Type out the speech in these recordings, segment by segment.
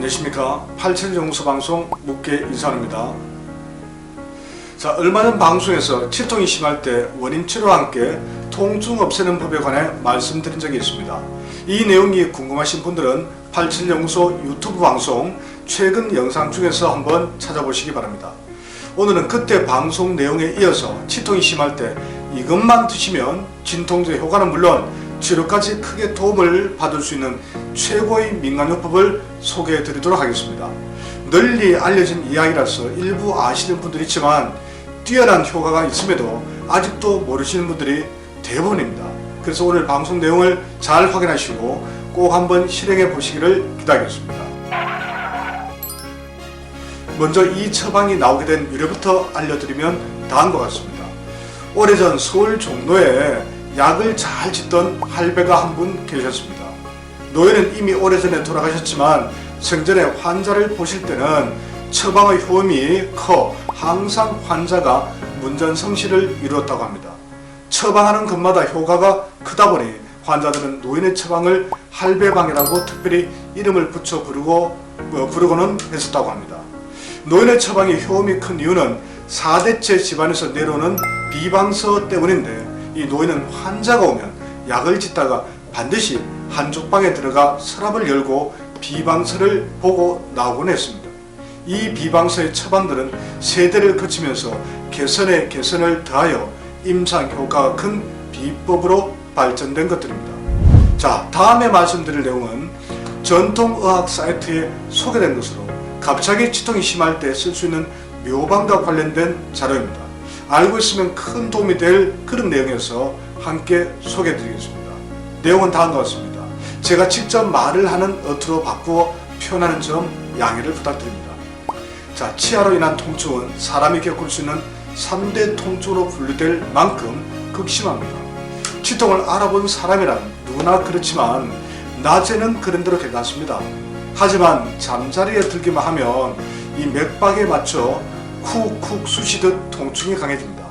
안녕하십니까. 87연구소 방송 묵게 인사합니다. 자, 얼마 전 방송에서 치통이 심할 때 원인 치료와 함께 통증 없애는 법에 관해 말씀드린 적이 있습니다. 이 내용이 궁금하신 분들은 87연구소 유튜브 방송 최근 영상 중에서 한번 찾아보시기 바랍니다. 오늘은 그때 방송 내용에 이어서 치통이 심할 때 이것만 드시면 진통제 효과는 물론 치료까지 크게 도움을 받을 수 있는 최고의 민간요법을 소개해 드리도록 하겠습니다. 널리 알려진 이야기라서 일부 아시는 분들이 있지만 뛰어난 효과가 있음에도 아직도 모르시는 분들이 대부분입니다. 그래서 오늘 방송 내용을 잘 확인하시고 꼭 한번 실행해 보시기를 기다리겠습니다. 먼저 이 처방이 나오게 된 유래부터 알려드리면 다음과 같습니다. 오래전 서울 종로에 약을 잘 짓던 할배가 한 분 계셨습니다. 노인은 이미 오래전에 돌아가셨지만 생전에 환자를 보실 때는 처방의 효험이 커 항상 환자가 문전성시를 이루었다고 합니다. 처방하는 것마다 효과가 크다 보니 환자들은 노인의 처방을 할배방이라고 특별히 이름을 붙여 부르고는 했었다고 합니다. 노인의 처방이 효험이 큰 이유는 4대째 집안에서 내려오는 비방서 때문인데, 이 노인은 환자가 오면 약을 짓다가 반드시 한쪽방에 들어가 서랍을 열고 비방서를 보고 나오곤 했습니다. 이 비방서의 처방들은 세대를 거치면서 개선에 개선을 더하여 임상 효과가 큰 비법으로 발전된 것들입니다. 자, 다음에 말씀드릴 내용은 전통의학 사이트에 소개된 것으로 갑자기 치통이 심할 때 쓸 수 있는 묘방과 관련된 자료입니다. 알고 있으면 큰 도움이 될 그런 내용에서 함께 소개해 드리겠습니다. 내용은 다음과 같습니다. 제가 직접 말을 하는 어투로 바꾸어 표현하는 점 양해를 부탁드립니다. 자, 치아로 인한 통증은 사람이 겪을 수 있는 3대 통증으로 분류될 만큼 극심합니다. 치통을 알아본 사람이란 누구나 그렇지만 낮에는 그런 대로 괜찮습니다. 하지만 잠자리에 들기만 하면 이 맥박에 맞춰 쿡쿡 쑤시듯 통증이 강해집니다.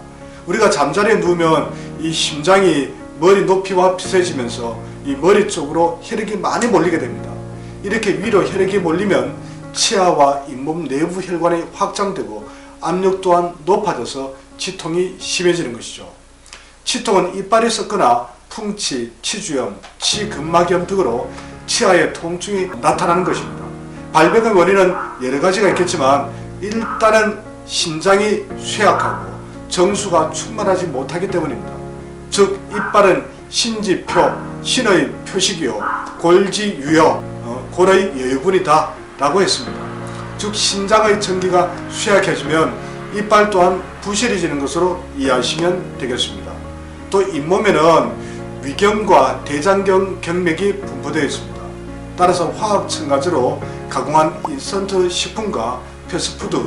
우리가 잠자리에 누우면 이 심장이 머리 높이와 비슷해지면서 이 머리 쪽으로 혈액이 많이 몰리게 됩니다. 이렇게 위로 혈액이 몰리면 치아와 잇몸 내부 혈관이 확장되고 압력 또한 높아져서 치통이 심해지는 것이죠. 치통은 이빨이 썩거나 풍치, 치주염, 치근막염 등으로 치아의 통증이 나타나는 것입니다. 발병의 원인은 여러 가지가 있겠지만 일단은 심장이 쇠약하고 정수가 충만하지 못하기 때문입니다. 즉 이빨은 신지표, 신의 표식이요 골지유여, 골의 여유분이다 라고 했습니다. 즉 심장의 전기가 쇠약해지면 이빨 또한 부실해지는 것으로 이해하시면 되겠습니다. 또 잇몸에는 위경과 대장경 경맥이 분포되어 있습니다. 따라서 화학 첨가제로 가공한 인스턴트 식품과 패스트푸드,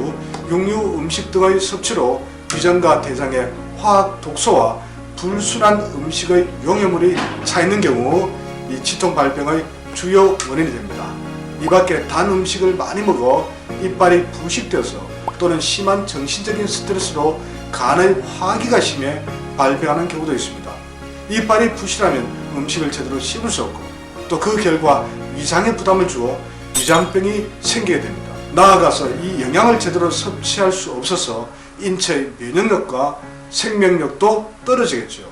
육류 음식 등의 섭취로 위장과 대장의 화학 독소와 불순한 음식의 용해물이 차있는 경우 이 치통 발병의 주요 원인이 됩니다. 이 밖에 단 음식을 많이 먹어 이빨이 부식되어서 또는 심한 정신적인 스트레스로 간의 화기가 심해 발병하는 경우도 있습니다. 이빨이 부실하면 음식을 제대로 씹을 수 없고 또 그 결과 위장에 부담을 주어 위장병이 생기게 됩니다. 나아가서 이 영양을 제대로 섭취할 수 없어서 인체의 면역력과 생명력도 떨어지겠죠.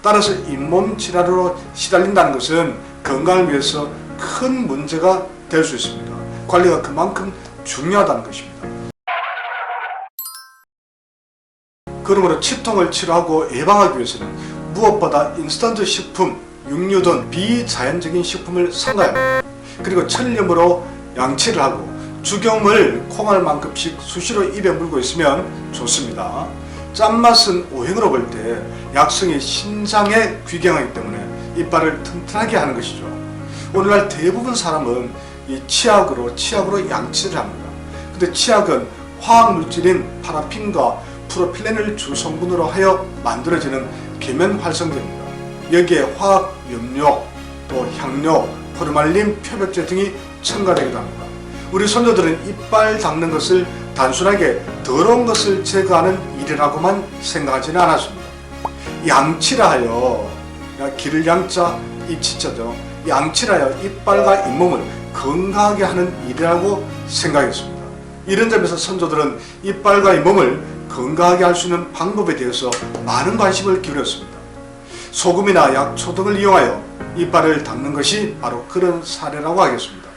따라서 잇몸 질환으로 시달린다는 것은 건강을 위해서 큰 문제가 될 수 있습니다. 관리가 그만큼 중요하다는 것입니다. 그러므로 치통을 치료하고 예방하기 위해서는 무엇보다 인스턴트 식품, 육류 등 비자연적인 식품을 삼가야 합니다. 그리고 천일염으로 양치를 하고 죽염을 콩알만큼씩 수시로 입에 물고 있으면 좋습니다. 짠맛은 오행으로 볼 때 약성이 신장에 귀경하기 때문에 이빨을 튼튼하게 하는 것이죠. 오늘날 대부분 사람은 이 치약으로 양치를 합니다. 근데 치약은 화학물질인 파라핀과 프로필렌을 주성분으로 하여 만들어지는 계면활성제입니다. 여기에 화학 염료, 또 향료, 포르말린 표백제 등이 첨가되기도 합니다. 우리 손녀들은 이빨 닦는 것을 단순하게 더러운 것을 제거하는 일이라고만 생각하지는 않았습니다. 양치라 하여, 기를 양자, 이 치자죠. 양치라 하여 이빨과 잇몸을 건강하게 하는 일이라고 생각했습니다. 이런 점에서 선조들은 이빨과 잇몸을 건강하게 할 수 있는 방법에 대해서 많은 관심을 기울였습니다. 소금이나 약초 등을 이용하여 이빨을 닦는 것이 바로 그런 사례라고 하겠습니다.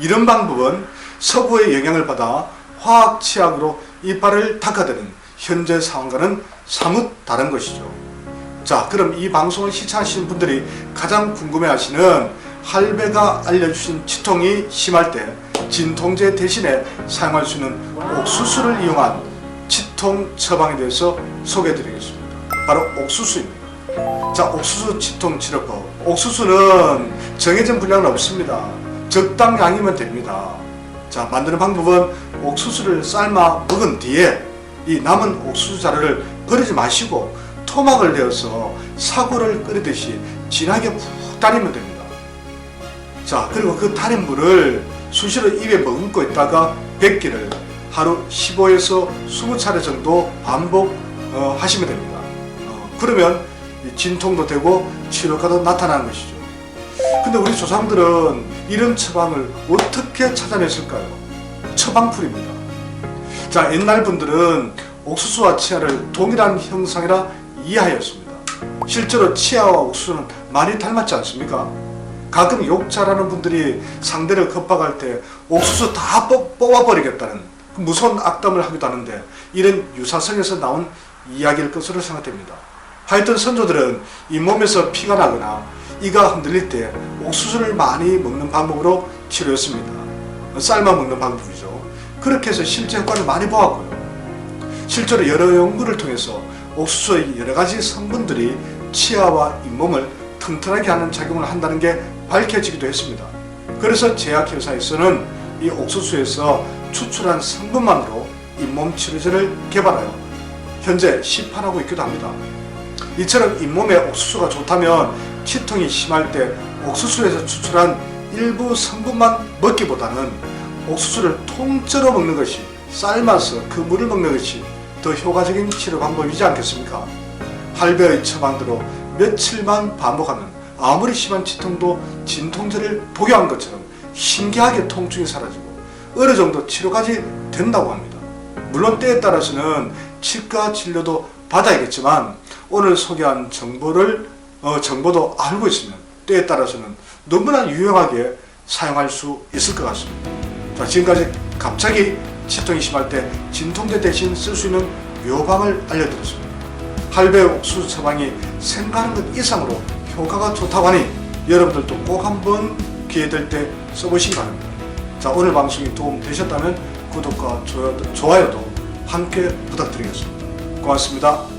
이런 방법은 서구의 영향을 받아 화학 치약으로 이빨을 닦아대는 현재 상황과는 사뭇 다른 것이죠. 자, 그럼 이 방송을 시청하시는 분들이 가장 궁금해하시는 할배가 알려주신 치통이 심할 때 진통제 대신에 사용할 수 있는 옥수수를 이용한 치통 처방에 대해서 소개해드리겠습니다. 바로 옥수수입니다. 자, 옥수수 치통 치료법. 옥수수는 정해진 분량은 없습니다. 적당량이면 됩니다. 자, 만드는 방법은 옥수수를 삶아 먹은 뒤에 이 남은 옥수수 자루를 버리지 마시고 토막을 내어서 사골을 끓이듯이 진하게 푹 달이면 됩니다. 자, 그리고 그 달인 물을 수시로 입에 머금고 있다가 뱉기를 하루 15에서 20차례 정도 반복하시면 됩니다. 그러면 진통도 되고 치료가도 나타나는 것이죠. 근데 우리 조상들은 이런 처방을 어떻게 찾아냈을까요? 처방풀입니다. 자, 옛날 분들은 옥수수와 치아를 동일한 형상이라 이해하였습니다. 실제로 치아와 옥수수는 많이 닮았지 않습니까? 가끔 욕 잘하는 분들이 상대를 겁박할 때 옥수수 다 뽑아버리겠다는 무서운 악담을 하기도 하는데 이런 유사성에서 나온 이야기일 것으로 생각됩니다. 하여튼 선조들은 잇몸에서 피가 나거나 이가 흔들릴 때 옥수수를 많이 먹는 방법으로 치료했습니다. 삶아 먹는 방법이죠. 그렇게 해서 실제 효과를 많이 보았고요. 실제로 여러 연구를 통해서 옥수수의 여러 가지 성분들이 치아와 잇몸을 튼튼하게 하는 작용을 한다는 게 밝혀지기도 했습니다. 그래서 제약회사에서는 이 옥수수에서 추출한 성분만으로 잇몸 치료제를 개발하여 현재 시판하고 있기도 합니다. 이처럼 잇몸에 옥수수가 좋다면 치통이 심할 때 옥수수에서 추출한 일부 성분만 먹기보다는 옥수수를 통째로 먹는 것이, 삶아서 그 물을 먹는 것이 더 효과적인 치료 방법이지 않겠습니까? 할배의 처방대로 며칠만 반복하면 아무리 심한 치통도 진통제를 복용한 것처럼 신기하게 통증이 사라지고 어느 정도 치료까지 된다고 합니다. 물론 때에 따라서는 치과 진료도 받아야겠지만 오늘 소개한 정보도 알고 있으면 때에 따라서는 너무나 유용하게 사용할 수 있을 것 같습니다. 자, 지금까지 갑자기 치통이 심할 때 진통제 대신 쓸 수 있는 묘방을 알려드렸습니다. 할배 옥수수 처방이 생각하는 것 이상으로 효과가 좋다고 하니 여러분들도 꼭 한번 기회 될 때 써보시기 바랍니다. 자, 오늘 방송이 도움 되셨다면 구독과 좋아요도 함께 부탁드리겠습니다. 고맙습니다.